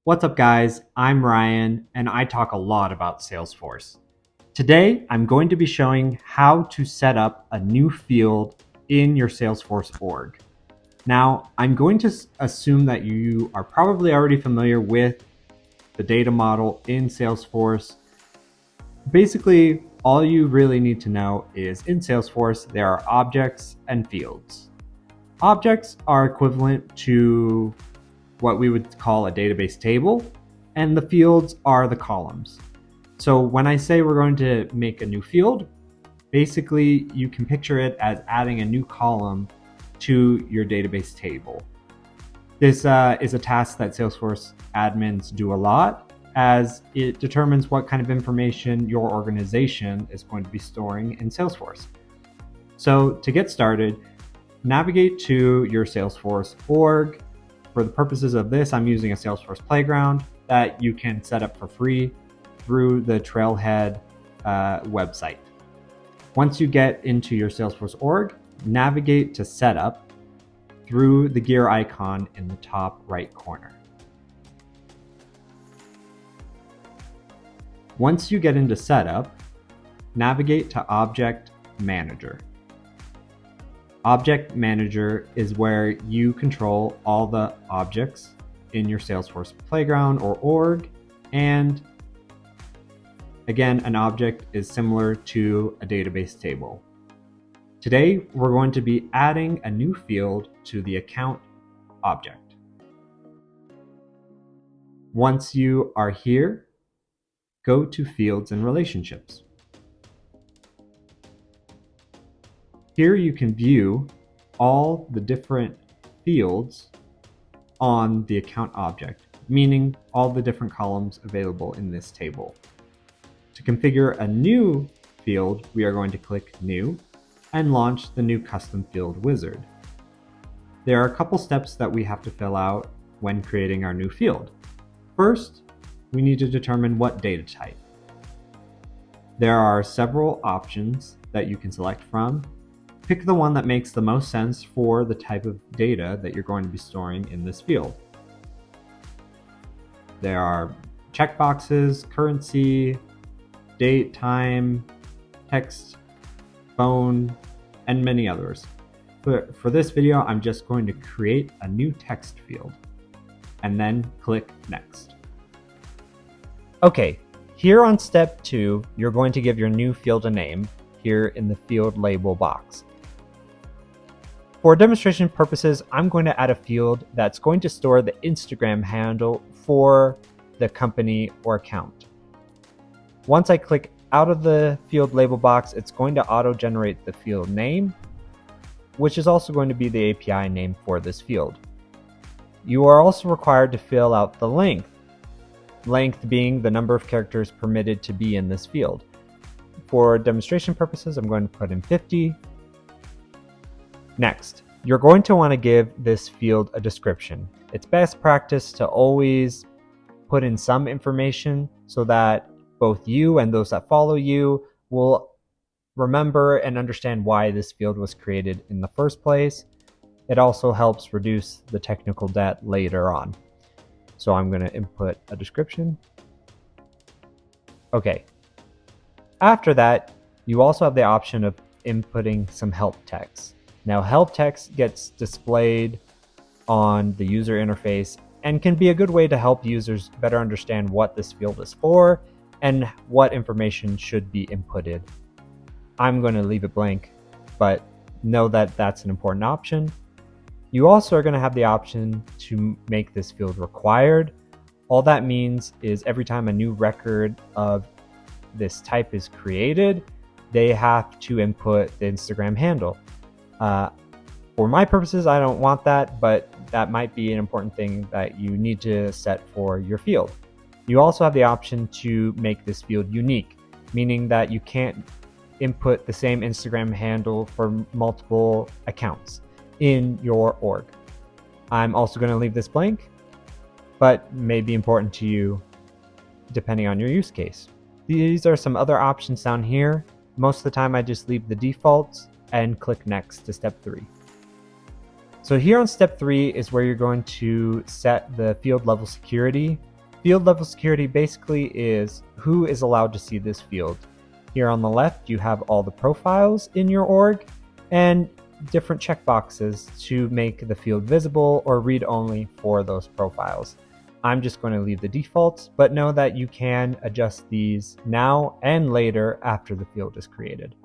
What's up, guys? I'm Ryan, and I talk a lot about Salesforce. Today, I'm going to be showing how to set up a new field in your Salesforce org. Now, I'm going to assume that you are probably already familiar with the data model in Salesforce. Basically, all you really need to know is in Salesforce, there are objects and fields. Objects are equivalent to what we would call a database table, and the fields are the columns. So when I say we're going to make a new field, basically you can picture it as adding a new column to your database table. This is a task that Salesforce admins do a lot, as it determines what kind of information your organization is going to be storing in Salesforce. So to get started, navigate to your Salesforce org. For the purposes of this, I'm using a Salesforce Playground that you can set up for free through the Trailhead website. Once you get into your Salesforce org, navigate to Setup through the gear icon in the top right corner. Once you get into Setup, navigate to Object Manager. Object Manager is where you control all the objects in your Salesforce Playground or org, and again, an object is similar to a database table. Today, we're going to be adding a new field to the account object. Once you are here, go to Fields and Relationships. Here you can view all the different fields on the account object, meaning all the different columns available in this table. To configure a new field, we are going to click New and launch the new custom field wizard. There are a couple steps that we have to fill out when creating our new field. First, we need to determine what data type. There are several options that you can select from. Pick the one that makes the most sense for the type of data that you're going to be storing in this field. There are checkboxes, currency, date, time, text, phone, and many others. But for this video, I'm just going to create a new text field and then click Next. Okay, here on step 2, you're going to give your new field a name here in the field label box. For demonstration purposes, I'm going to add a field that's going to store the Instagram handle for the company or account. Once I click out of the field label box, it's going to auto-generate the field name, which is also going to be the API name for this field. You are also required to fill out the length being the number of characters permitted to be in this field. For demonstration purposes, I'm going to put in 50. Next, you're going to want to give this field a description. It's best practice to always put in some information so that both you and those that follow you will remember and understand why this field was created in the first place. It also helps reduce the technical debt later on. So I'm going to input a description. Okay. After that, you also have the option of inputting some help text. Now, help text gets displayed on the user interface and can be a good way to help users better understand what this field is for and what information should be inputted. I'm going to leave it blank, but know that that's an important option. You also are going to have the option to make this field required. All that means is every time a new record of this type is created, they have to input the Instagram handle. For my purposes, I don't want that, but that might be an important thing that you need to set for your field. You also have the option to make this field unique, meaning that you can't input the same Instagram handle for multiple accounts in your org. I'm also going to leave this blank, but may be important to you depending on your use case. These are some other options down here. Most of the time I just leave the defaults and click Next to step 3. So here on step 3 is where you're going to set the field level security Field level security basically is who is allowed to see this field. Here on the left, you have all the profiles in your org and different checkboxes to make the field visible or read only for those profiles. I'm just going to leave the defaults, but know that you can adjust these now and later after the field is created.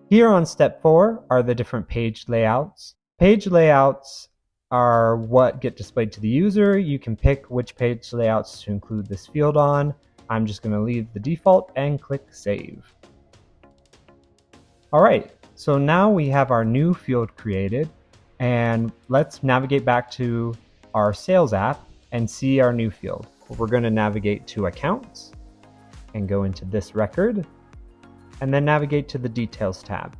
Here on step 4 are the different page layouts. Page layouts are what get displayed to the user. You can pick which page layouts to include this field on. I'm just going to leave the default and click Save. All right, so now we have our new field created, and let's navigate back to our sales app and see our new field. We're going to navigate to Accounts and go into this record, and then navigate to the Details tab.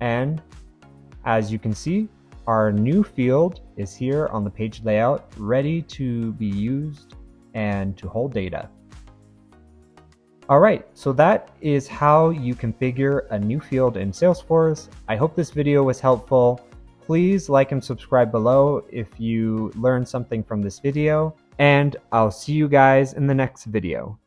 And as you can see, our new field is here on the page layout, ready to be used and to hold data. All right, so that is how you configure a new field in Salesforce. I hope this video was helpful. Please like and subscribe below if you learned something from this video, and I'll see you guys in the next video.